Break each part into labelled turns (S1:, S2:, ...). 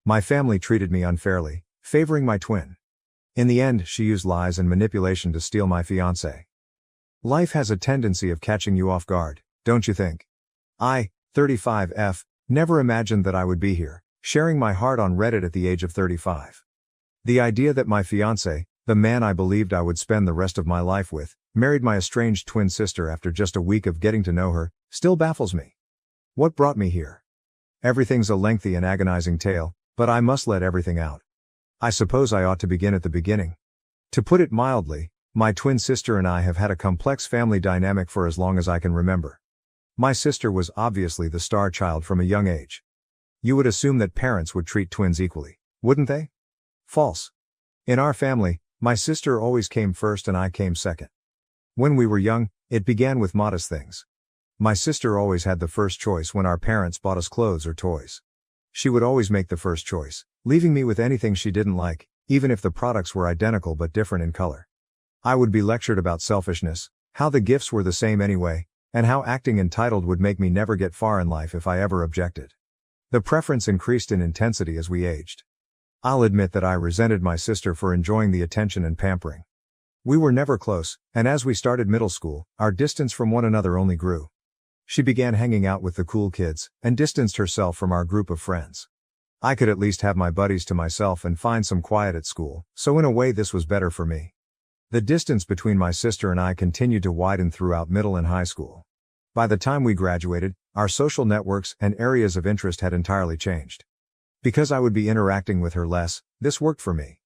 S1: My family treated me unfairly, favoring my twin. In the end, she used lies and manipulation to steal my fiancé. Life has a tendency of catching you off guard, don't you think? I, 35F, never imagined that I would be here, sharing my heart on Reddit at the age of 35. The idea that my fiancé, the man I believed I would spend the rest of my life with, married my estranged twin sister after just a week of getting to know her, still baffles me. What brought me here? Everything's a lengthy and agonizing tale, but I must let everything out. I suppose I ought to begin at the beginning. To put it mildly, my twin sister and I have had a complex family dynamic for as long as I can remember. My sister was obviously the star child from a young age. You would assume that parents would treat twins equally, wouldn't they? False. In our family, my sister always came first and I came second. When we were young, it began with modest things. My sister always had the first choice when our parents bought us clothes or toys. She would always make the first choice, leaving me with anything she didn't like, even if the products were identical but different in color. I would be lectured about selfishness, how the gifts were the same anyway, and how acting entitled would make me never get far in life if I ever objected. The preference increased in intensity as we aged. I'll admit that I resented my sister for enjoying the attention and pampering. We were never close, and as we started middle school, our distance from one another only grew. She began hanging out with the cool kids, and distanced herself from our group of friends. I could at least have my buddies to myself and find some quiet at school, so in a way this was better for me. The distance between my sister and I continued to widen throughout middle and high school. By the time we graduated, our social networks and areas of interest had entirely changed. Because I would be interacting with her less, this worked for me.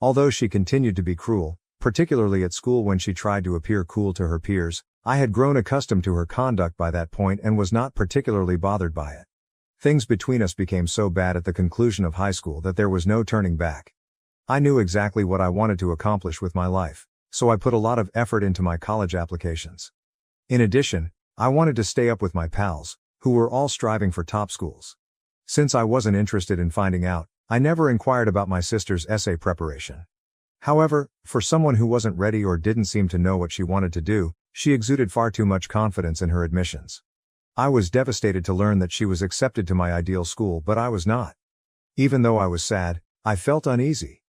S1: Although she continued to be cruel, particularly at school when she tried to appear cool to her peers, I had grown accustomed to her conduct by that point and was not particularly bothered by it. Things between us became so bad at the conclusion of high school that there was no turning back. I knew exactly what I wanted to accomplish with my life, so I put a lot of effort into my college applications. In addition, I wanted to stay up with my pals, who were all striving for top schools. Since I wasn't interested in finding out, I never inquired about my sister's essay preparation. However, for someone who wasn't ready or didn't seem to know what she wanted to do, she exuded far too much confidence in her admissions. I was devastated to learn that she was accepted to my ideal school, but I was not. Even though I was sad, I felt uneasy.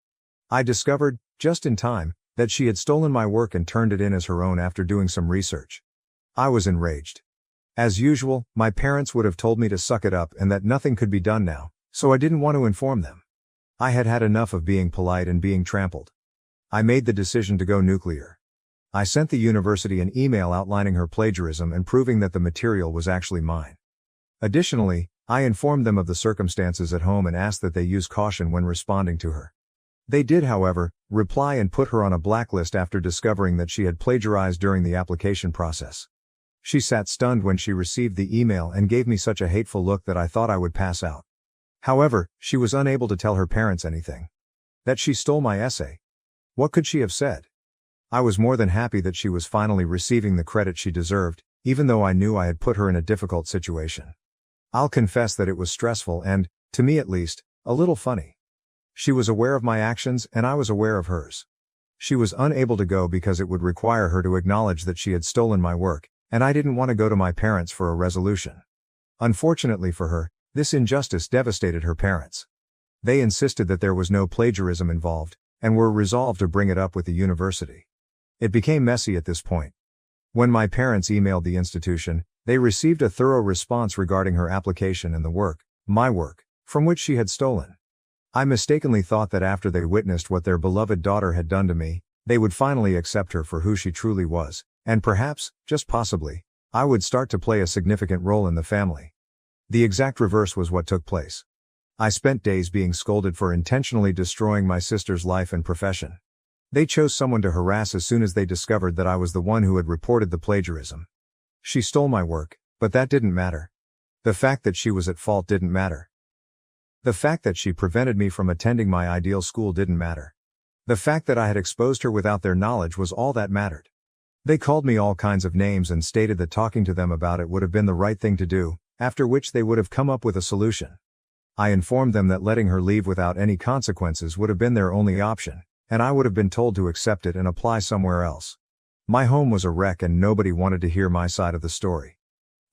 S1: I discovered, just in time, that she had stolen my work and turned it in as her own after doing some research. I was enraged. As usual, my parents would have told me to suck it up and that nothing could be done now, so I didn't want to inform them. I had had enough of being polite and being trampled. I made the decision to go nuclear. I sent the university an email outlining her plagiarism and proving that the material was actually mine. Additionally, I informed them of the circumstances at home and asked that they use caution when responding to her. They did, however, reply and put her on a blacklist after discovering that she had plagiarized during the application process. She sat stunned when she received the email and gave me such a hateful look that I thought I would pass out. However, she was unable to tell her parents anything. That she stole my essay. What could she have said? I was more than happy that she was finally receiving the credit she deserved, even though I knew I had put her in a difficult situation. I'll confess that it was stressful and, to me at least, a little funny. She was aware of my actions and I was aware of hers. She was unable to go because it would require her to acknowledge that she had stolen my work, and I didn't want to go to my parents for a resolution. Unfortunately for her, this injustice devastated her parents. They insisted that there was no plagiarism involved, and were resolved to bring it up with the university. It became messy at this point. When my parents emailed the institution, they received a thorough response regarding her application and the work, my work, from which she had stolen. I mistakenly thought that after they witnessed what their beloved daughter had done to me, they would finally accept her for who she truly was, and perhaps, just possibly, I would start to play a significant role in the family. The exact reverse was what took place. I spent days being scolded for intentionally destroying my sister's life and profession. They chose someone to harass as soon as they discovered that I was the one who had reported the plagiarism. She stole my work, but that didn't matter. The fact that she was at fault didn't matter. The fact that she prevented me from attending my ideal school didn't matter. The fact that I had exposed her without their knowledge was all that mattered. They called me all kinds of names and stated that talking to them about it would have been the right thing to do, after which they would have come up with a solution. I informed them that letting her leave without any consequences would have been their only option, and I would have been told to accept it and apply somewhere else. My home was a wreck and nobody wanted to hear my side of the story.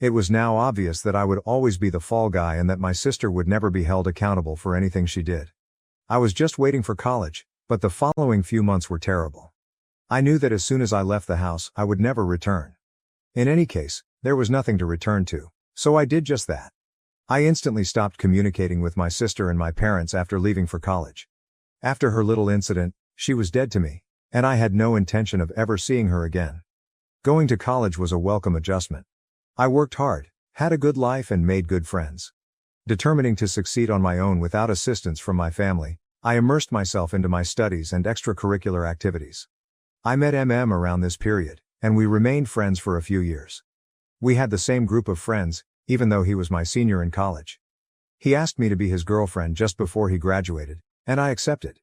S1: It was now obvious that I would always be the fall guy and that my sister would never be held accountable for anything she did. I was just waiting for college, but the following few months were terrible. I knew that as soon as I left the house, I would never return. In any case, there was nothing to return to, so I did just that. I instantly stopped communicating with my sister and my parents after leaving for college. After her little incident, she was dead to me, and I had no intention of ever seeing her again. Going to college was a welcome adjustment. I worked hard, had a good life and made good friends. Determining to succeed on my own without assistance from my family, I immersed myself into my studies and extracurricular activities. I met around this period, and we remained friends for a few years. We had the same group of friends, even though he was my senior in college. He asked me to be his girlfriend just before he graduated, and I accepted.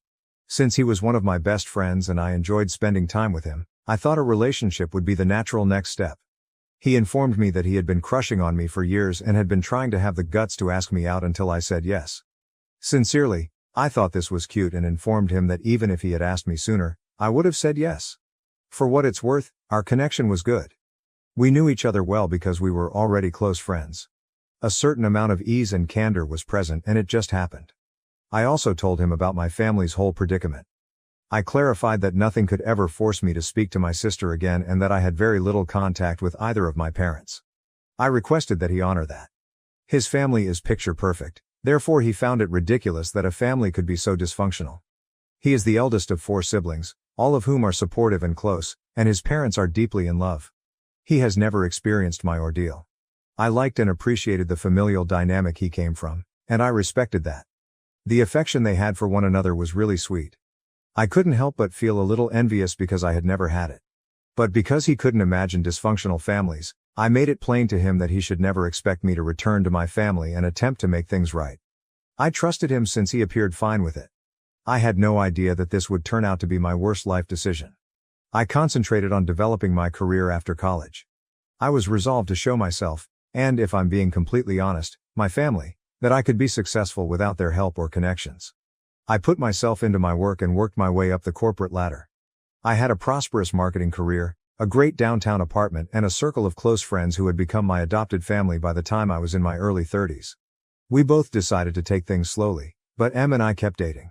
S1: Since he was one of my best friends and I enjoyed spending time with him, I thought a relationship would be the natural next step. He informed me that he had been crushing on me for years and had been trying to have the guts to ask me out until I said yes. Sincerely, I thought this was cute and informed him that even if he had asked me sooner, I would have said yes. For what it's worth, our connection was good. We knew each other well because we were already close friends. A certain amount of ease and candor was present and it just happened. I also told him about my family's whole predicament. I clarified that nothing could ever force me to speak to my sister again and that I had very little contact with either of my parents. I requested that he honor that. His family is picture perfect, therefore he found it ridiculous that a family could be so dysfunctional. He is the eldest of 4 siblings, all of whom are supportive and close, and his parents are deeply in love. He has never experienced my ordeal. I liked and appreciated the familial dynamic he came from, and I respected that. The affection they had for one another was really sweet. I couldn't help but feel a little envious because I had never had it. But because he couldn't imagine dysfunctional families, I made it plain to him that he should never expect me to return to my family and attempt to make things right. I trusted him since he appeared fine with it. I had no idea that this would turn out to be my worst life decision. I concentrated on developing my career after college. I was resolved to show myself, and if I'm being completely honest, my family, that I could be successful without their help or connections. I put myself into my work and worked my way up the corporate ladder. I had a prosperous marketing career, a great downtown apartment and a circle of close friends who had become my adopted family by the time I was in my early 30s. We both decided to take things slowly, but Em and I kept dating.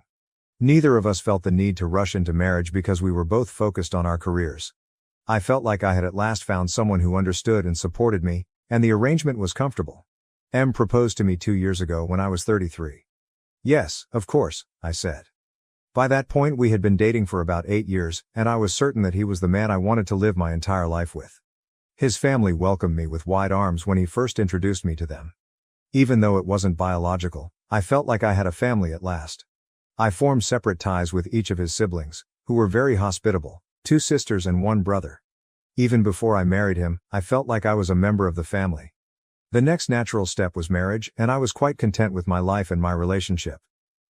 S1: Neither of us felt the need to rush into marriage because we were both focused on our careers. I felt like I had at last found someone who understood and supported me, and the arrangement was comfortable. Em proposed to me 2 years ago when I was 33. Yes, of course, I said. By that point we had been dating for about 8 years, and I was certain that he was the man I wanted to live my entire life with. His family welcomed me with wide arms when he first introduced me to them. Even though it wasn't biological, I felt like I had a family at last. I formed separate ties with each of his siblings, who were very hospitable, 2 sisters and 1 brother. Even before I married him, I felt like I was a member of the family. The next natural step was marriage, and I was quite content with my life and my relationship.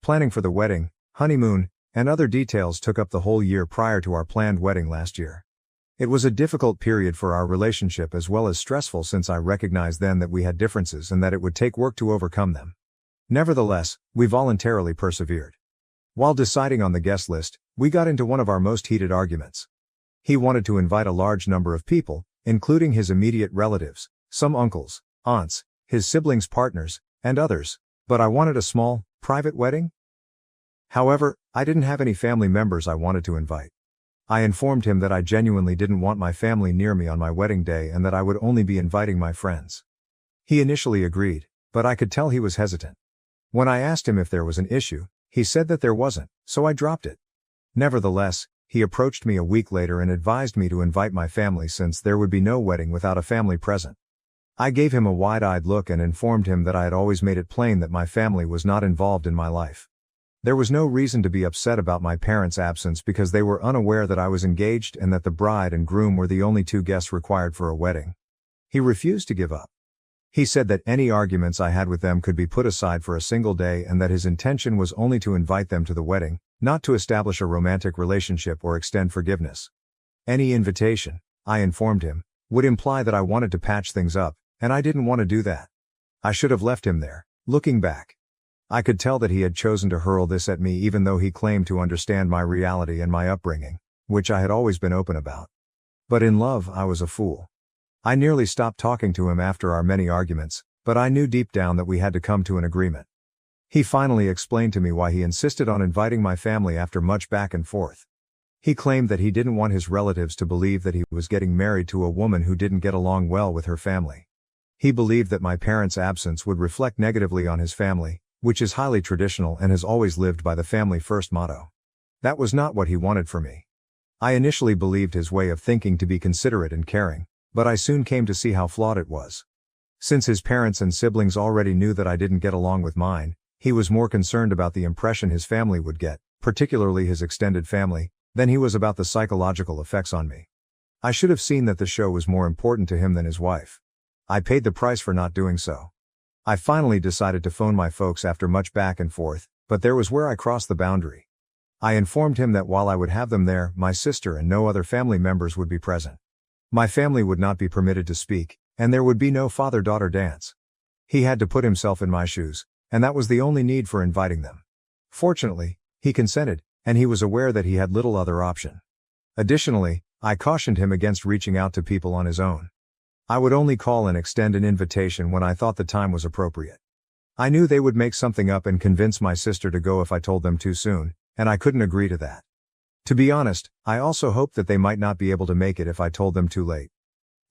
S1: Planning for the wedding, honeymoon, and other details took up the whole year prior to our planned wedding last year. It was a difficult period for our relationship as well as stressful since I recognized then that we had differences and that it would take work to overcome them. Nevertheless, we voluntarily persevered. While deciding on the guest list, we got into one of our most heated arguments. He wanted to invite a large number of people, including his immediate relatives, some uncles, aunts, his siblings' partners, and others, but I wanted a small, private wedding. However, I didn't have any family members I wanted to invite. I informed him that I genuinely didn't want my family near me on my wedding day and that I would only be inviting my friends. He initially agreed, but I could tell he was hesitant. When I asked him if there was an issue, he said that there wasn't, so I dropped it. Nevertheless, he approached me a week later and advised me to invite my family since there would be no wedding without a family present. I gave him a wide-eyed look and informed him that I had always made it plain that my family was not involved in my life. There was no reason to be upset about my parents' absence because they were unaware that I was engaged and that the bride and groom were the only 2 guests required for a wedding. He refused to give up. He said that any arguments I had with them could be put aside for a single day and that his intention was only to invite them to the wedding, not to establish a romantic relationship or extend forgiveness. Any invitation, I informed him, would imply that I wanted to patch things up, and I didn't want to do that. I should have left him there. Looking back, I could tell that he had chosen to hurl this at me even though he claimed to understand my reality and my upbringing, which I had always been open about. But in love, I was a fool. I nearly stopped talking to him after our many arguments, but I knew deep down that we had to come to an agreement. He finally explained to me why he insisted on inviting my family after much back and forth. He claimed that he didn't want his relatives to believe that he was getting married to a woman who didn't get along well with her family. He believed that my parents' absence would reflect negatively on his family, which is highly traditional and has always lived by the family first motto. That was not what he wanted for me. I initially believed his way of thinking to be considerate and caring, but I soon came to see how flawed it was. Since his parents and siblings already knew that I didn't get along with mine, he was more concerned about the impression his family would get, particularly his extended family, than he was about the psychological effects on me. I should have seen that the show was more important to him than his wife. I paid the price for not doing so. I finally decided to phone my folks after much back and forth, but there was where I crossed the boundary. I informed him that while I would have them there, my sister and no other family members would be present. My family would not be permitted to speak, and there would be no father-daughter dance. He had to put himself in my shoes, and that was the only need for inviting them. Fortunately, he consented, and he was aware that he had little other option. Additionally, I cautioned him against reaching out to people on his own. I would only call and extend an invitation when I thought the time was appropriate. I knew they would make something up and convince my sister to go if I told them too soon, and I couldn't agree to that. To be honest, I also hoped that they might not be able to make it if I told them too late.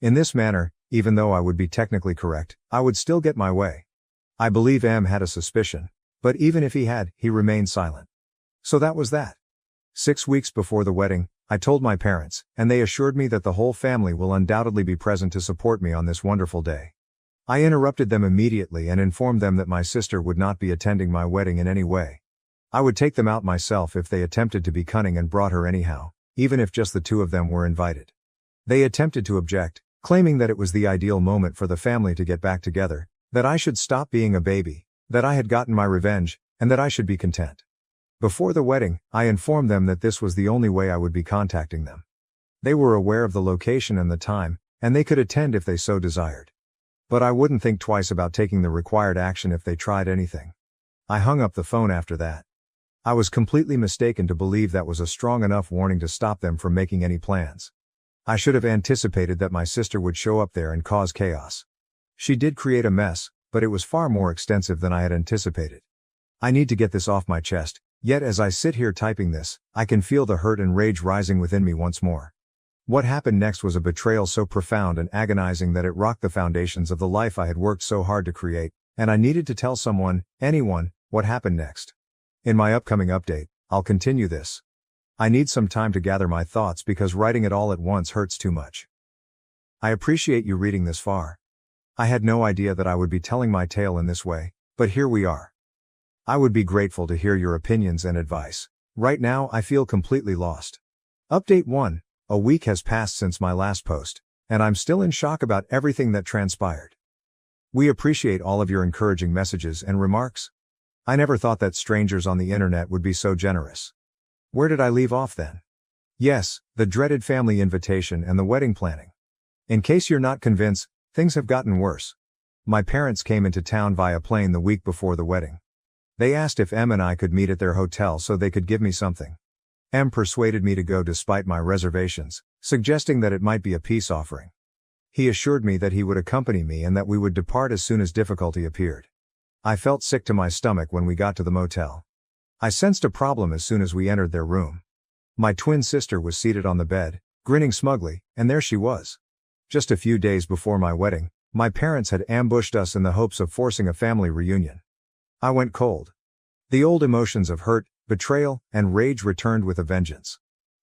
S1: In this manner, even though I would be technically correct, I would still get my way. I believe M had a suspicion, but even if he had, he remained silent. So that was that. 6 weeks before the wedding, I told my parents, and they assured me that the whole family will undoubtedly be present to support me on this wonderful day. I interrupted them immediately and informed them that my sister would not be attending my wedding in any way. I would take them out myself if they attempted to be cunning and brought her anyhow, even if just the two of them were invited. They attempted to object, claiming that it was the ideal moment for the family to get back together, that I should stop being a baby, that I had gotten my revenge, and that I should be content. Before the wedding, I informed them that this was the only way I would be contacting them. They were aware of the location and the time, and they could attend if they so desired. But I wouldn't think twice about taking the required action if they tried anything. I hung up the phone after that. I was completely mistaken to believe that was a strong enough warning to stop them from making any plans. I should have anticipated that my sister would show up there and cause chaos. She did create a mess, but it was far more extensive than I had anticipated. I need to get this off my chest, yet as I sit here typing this, I can feel the hurt and rage rising within me once more. What happened next was a betrayal so profound and agonizing that it rocked the foundations of the life I had worked so hard to create, and I needed to tell someone, anyone, what happened next. In my upcoming update, I'll continue this. I need some time to gather my thoughts because writing it all at once hurts too much. I appreciate you reading this far. I had no idea that I would be telling my tale in this way, but here we are. I would be grateful to hear your opinions and advice. Right now I feel completely lost. Update 1. A week has passed since my last post, and I'm still in shock about everything that transpired. We appreciate all of your encouraging messages and remarks. I never thought that strangers on the internet would be so generous. Where did I leave off then? Yes, the dreaded family invitation and the wedding planning. In case you're not convinced, things have gotten worse. My parents came into town via plane the week before the wedding. They asked if Em and I could meet at their hotel so they could give me something. Em persuaded me to go despite my reservations, suggesting that it might be a peace offering. He assured me that he would accompany me and that we would depart as soon as difficulty appeared. I felt sick to my stomach when we got to the motel. I sensed a problem as soon as we entered their room. My twin sister was seated on the bed, grinning smugly, and there she was. Just a few days before my wedding, my parents had ambushed us in the hopes of forcing a family reunion. I went cold. The old emotions of hurt, betrayal, and rage returned with a vengeance.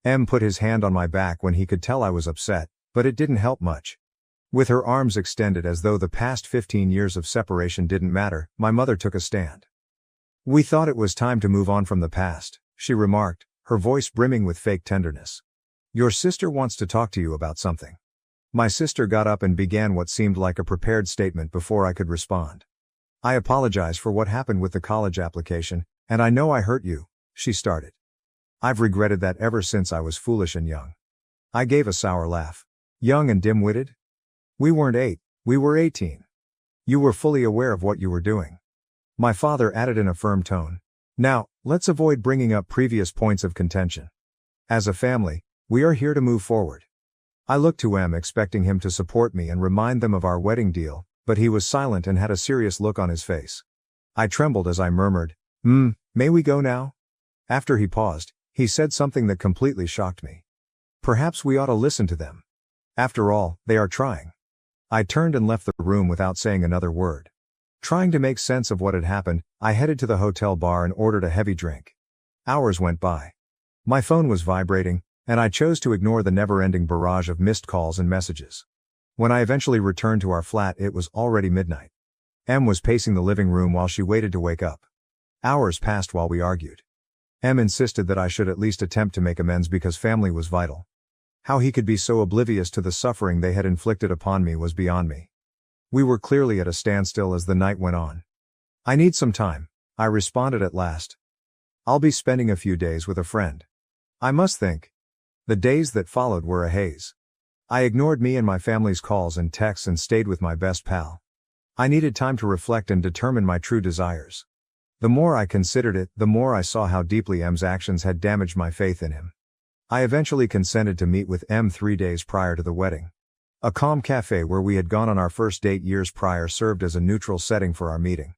S1: Em put his hand on my back when he could tell I was upset, but it didn't help much. With her arms extended as though the past 15 years of separation didn't matter, my mother took a stand. We thought it was time to move on from the past, she remarked, her voice brimming with fake tenderness. Your sister wants to talk to you about something. My sister got up and began what seemed like a prepared statement before I could respond. I apologize for what happened with the college application, and I know I hurt you, she started. I've regretted that ever since I was foolish and young. I gave a sour laugh. Young and dim-witted? We weren't 8, we were 18. You were fully aware of what you were doing. My father added in a firm tone. Now, let's avoid bringing up previous points of contention. As a family, we are here to move forward. I looked to M expecting him to support me and remind them of our wedding deal, but he was silent and had a serious look on his face. I trembled as I murmured, may we go now? After he paused, he said something that completely shocked me. Perhaps we ought to listen to them. After all, they are trying. I turned and left the room without saying another word. Trying to make sense of what had happened, I headed to the hotel bar and ordered a heavy drink. Hours went by. My phone was vibrating, and I chose to ignore the never-ending barrage of missed calls and messages. When I eventually returned to our flat, it was already midnight. M was pacing the living room while she waited to wake up. Hours passed while we argued. M insisted that I should at least attempt to make amends because family was vital. How he could be so oblivious to the suffering they had inflicted upon me was beyond me. We were clearly at a standstill as the night went on. I need some time, I responded at last. I'll be spending a few days with a friend. I must think. The days that followed were a haze. I ignored me and my family's calls and texts and stayed with my best pal. I needed time to reflect and determine my true desires. The more I considered it, the more I saw how deeply M's actions had damaged my faith in him. I eventually consented to meet with M 3 days prior to the wedding. A calm cafe where we had gone on our first date years prior served as a neutral setting for our meeting.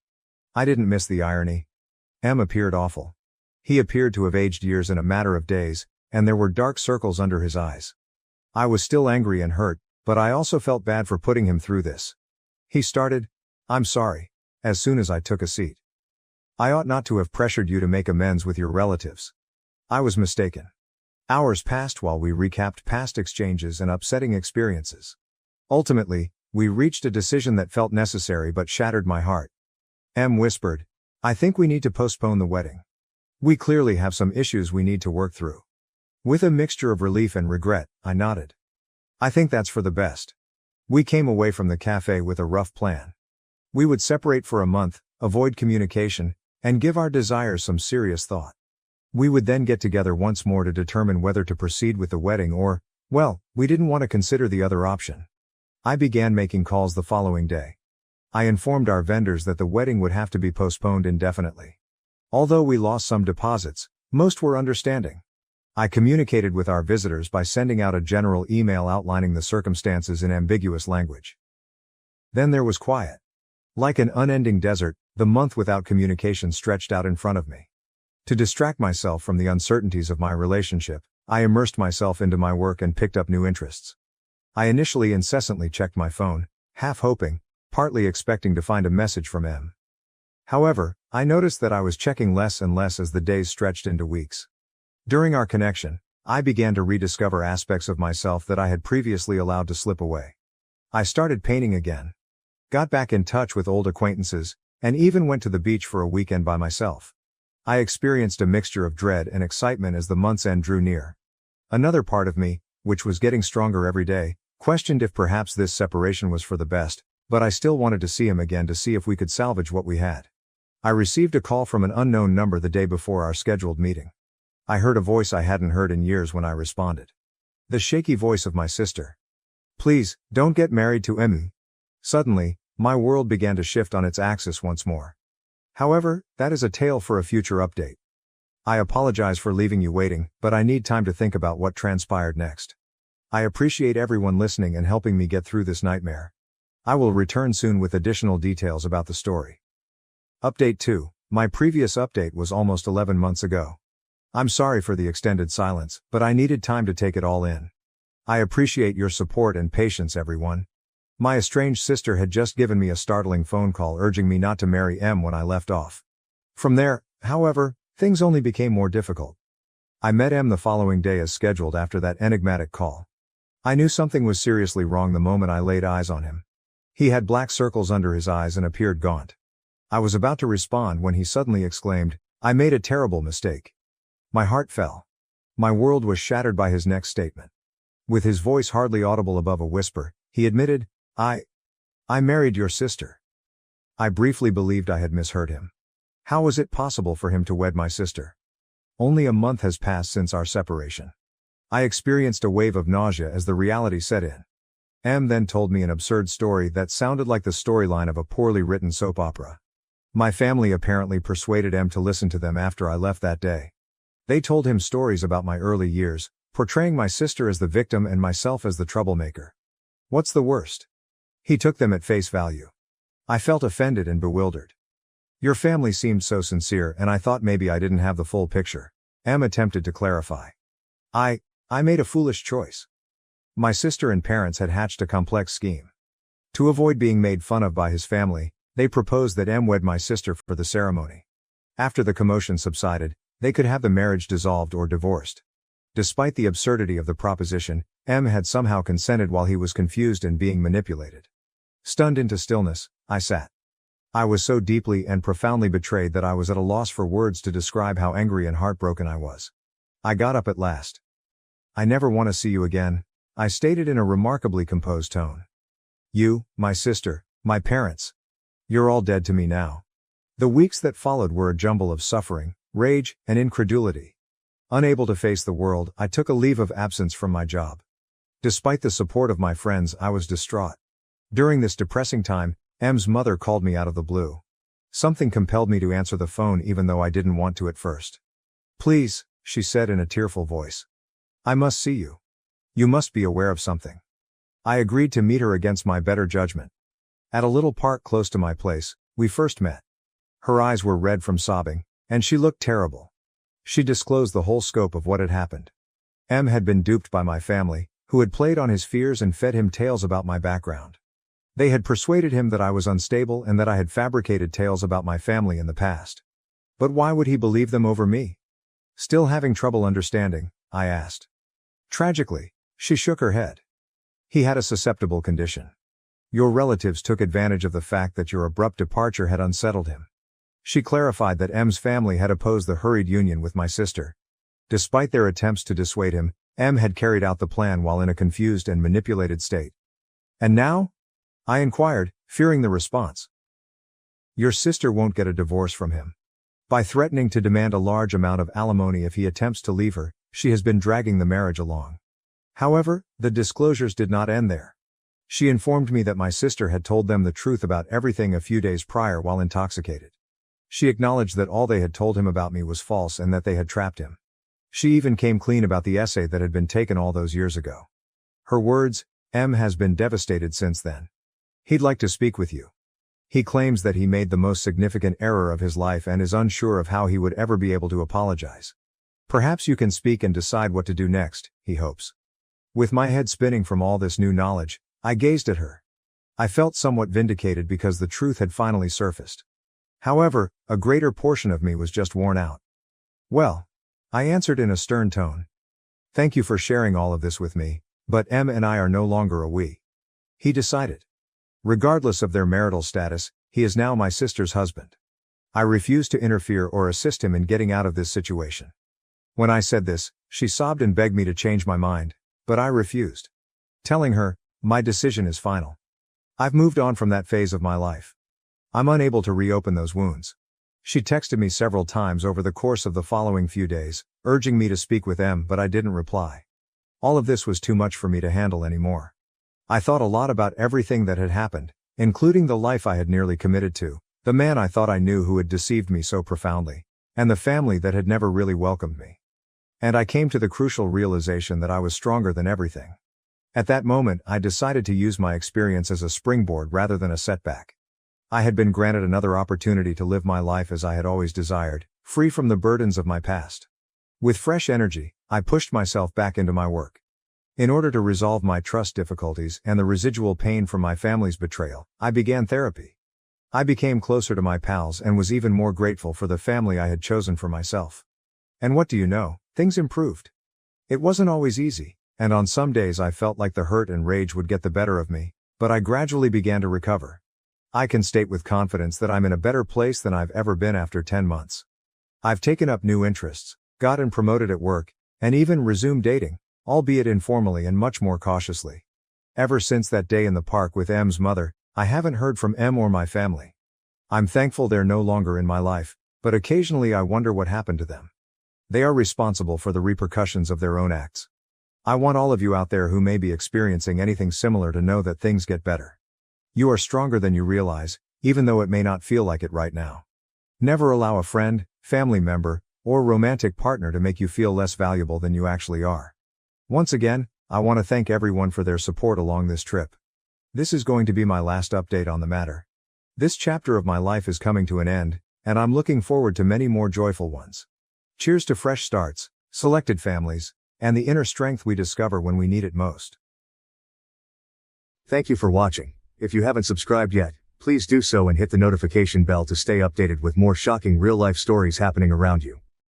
S1: I didn't miss the irony. M appeared awful. He appeared to have aged years in a matter of days, and there were dark circles under his eyes. I was still angry and hurt, but I also felt bad for putting him through this. He started, "I'm sorry," as soon as I took a seat. "I ought not to have pressured you to make amends with your relatives. I was mistaken." Hours passed while we recapped past exchanges and upsetting experiences. Ultimately, we reached a decision that felt necessary but shattered my heart. M whispered, "I think we need to postpone the wedding. We clearly have some issues we need to work through." With a mixture of relief and regret, I nodded. "I think that's for the best." We came away from the cafe with a rough plan. We would separate for a month, avoid communication, and give our desires some serious thought. We would then get together once more to determine whether to proceed with the wedding or, well, we didn't want to consider the other option. I began making calls the following day. I informed our vendors that the wedding would have to be postponed indefinitely. Although we lost some deposits, most were understanding. I communicated with our visitors by sending out a general email outlining the circumstances in ambiguous language. Then there was quiet. Like an unending desert, the month without communication stretched out in front of me. To distract myself from the uncertainties of my relationship, I immersed myself into my work and picked up new interests. I initially incessantly checked my phone, half hoping, partly expecting to find a message from M. However, I noticed that I was checking less and less as the days stretched into weeks. During our connection, I began to rediscover aspects of myself that I had previously allowed to slip away. I started painting again, got back in touch with old acquaintances, and even went to the beach for a weekend by myself. I experienced a mixture of dread and excitement as the month's end drew near. Another part of me, which was getting stronger every day, questioned if perhaps this separation was for the best, but I still wanted to see him again to see if we could salvage what we had. I received a call from an unknown number the day before our scheduled meeting. I heard a voice I hadn't heard in years when I responded. The shaky voice of my sister. "Please, don't get married to Emu." Suddenly, my world began to shift on its axis once more. However, that is a tale for a future update. I apologize for leaving you waiting, but I need time to think about what transpired next. I appreciate everyone listening and helping me get through this nightmare. I will return soon with additional details about the story. Update 2. My previous update was almost 11 months ago. I'm sorry for the extended silence, but I needed time to take it all in. I appreciate your support and patience, everyone. My estranged sister had just given me a startling phone call urging me not to marry M when I left off. From there, however, things only became more difficult. I met M the following day as scheduled after that enigmatic call. I knew something was seriously wrong the moment I laid eyes on him. He had black circles under his eyes and appeared gaunt. I was about to respond when he suddenly exclaimed, "I made a terrible mistake." My heart fell. My world was shattered by his next statement. With his voice hardly audible above a whisper, he admitted, I married your sister." I briefly believed I had misheard him. How was it possible for him to wed my sister? Only a month has passed since our separation. I experienced a wave of nausea as the reality set in. M then told me an absurd story that sounded like the storyline of a poorly written soap opera. My family apparently persuaded M to listen to them after I left that day. They told him stories about my early years, portraying my sister as the victim and myself as the troublemaker. What's the worst? He took them at face value. I felt offended and bewildered. Your family seemed so sincere, and I thought maybe I didn't have the full picture. Em attempted to clarify. I made a foolish choice. My sister and parents had hatched a complex scheme. To avoid being made fun of by his family, they proposed that Em wed my sister for the ceremony. After the commotion subsided, they could have the marriage dissolved or divorced. Despite the absurdity of the proposition, Em had somehow consented while he was confused and being manipulated. Stunned into stillness, I sat. I was so deeply and profoundly betrayed that I was at a loss for words to describe how angry and heartbroken I was. I got up at last. I never want to see you again, I stated in a remarkably composed tone. You, my sister, my parents. You're all dead to me now. The weeks that followed were a jumble of suffering, rage, and incredulity. Unable to face the world, I took a leave of absence from my job. Despite the support of my friends, I was distraught. During this depressing time, Em's mother called me out of the blue. Something compelled me to answer the phone even though I didn't want to at first. Please, she said in a tearful voice. I must see you. You must be aware of something. I agreed to meet her against my better judgment. At a little park close to my place, we first met. Her eyes were red from sobbing, and she looked terrible. She disclosed the whole scope of what had happened. Em had been duped by my family, who had played on his fears and fed him tales about my background. They had persuaded him that I was unstable and that I had fabricated tales about my family in the past. But why would he believe them over me? Still having trouble understanding, I asked. Tragically, she shook her head. He had a susceptible condition. Your relatives took advantage of the fact that your abrupt departure had unsettled him. She clarified that Em's family had opposed the hurried union with my sister. Despite their attempts to dissuade him, Em had carried out the plan while in a confused and manipulated state. And now? I inquired, fearing the response. Your sister won't get a divorce from him. By threatening to demand a large amount of alimony if he attempts to leave her, she has been dragging the marriage along. However, the disclosures did not end there. She informed me that my sister had told them the truth about everything a few days prior while intoxicated. She acknowledged that all they had told him about me was false and that they had trapped him. She even came clean about the essay that had been taken all those years ago. Her words, Em has been devastated since then. He'd like to speak with you. He claims that he made the most significant error of his life and is unsure of how he would ever be able to apologize. Perhaps you can speak and decide what to do next, he hopes. With my head spinning from all this new knowledge, I gazed at her. I felt somewhat vindicated because the truth had finally surfaced. However, a greater portion of me was just worn out. Well, I answered in a stern tone. Thank you for sharing all of this with me, but Em and I are no longer a we. He decided. Regardless of their marital status, he is now my sister's husband. I refuse to interfere or assist him in getting out of this situation. When I said this, she sobbed and begged me to change my mind, but I refused. Telling her, my decision is final. I've moved on from that phase of my life. I'm unable to reopen those wounds. She texted me several times over the course of the following few days, urging me to speak with Em, but I didn't reply. All of this was too much for me to handle anymore. I thought a lot about everything that had happened, including the life I had nearly committed to, the man I thought I knew who had deceived me so profoundly, and the family that had never really welcomed me. And I came to the crucial realization that I was stronger than everything. At that moment, I decided to use my experience as a springboard rather than a setback. I had been granted another opportunity to live my life as I had always desired, free from the burdens of my past. With fresh energy, I pushed myself back into my work. In order to resolve my trust difficulties and the residual pain from my family's betrayal, I began therapy. I became closer to my pals and was even more grateful for the family I had chosen for myself. And what do you know, things improved. It wasn't always easy, and on some days I felt like the hurt and rage would get the better of me, but I gradually began to recover. I can state with confidence that I'm in a better place than I've ever been after 10 months. I've taken up new interests, gotten promoted at work, and even resumed dating, albeit informally and much more cautiously. Ever since that day in the park with Em's mother, I haven't heard from Em or my family. I'm thankful they're no longer in my life, but occasionally I wonder what happened to them. They are responsible for the repercussions of their own acts. I want all of you out there who may be experiencing anything similar to know that things get better. You are stronger than you realize, even though it may not feel like it right now. Never allow a friend, family member, or romantic partner to make you feel less valuable than you actually are. Once again, I want to thank everyone for their support along this trip. This is going to be my last update on the matter. This chapter of my life is coming to an end, and I'm looking forward to many more joyful ones. Cheers to fresh starts, selected families, and the inner strength we discover when we need it most.
S2: Thank you for watching. If you haven't subscribed yet, please do so and hit the notification bell to stay updated with more shocking real-life stories happening around you.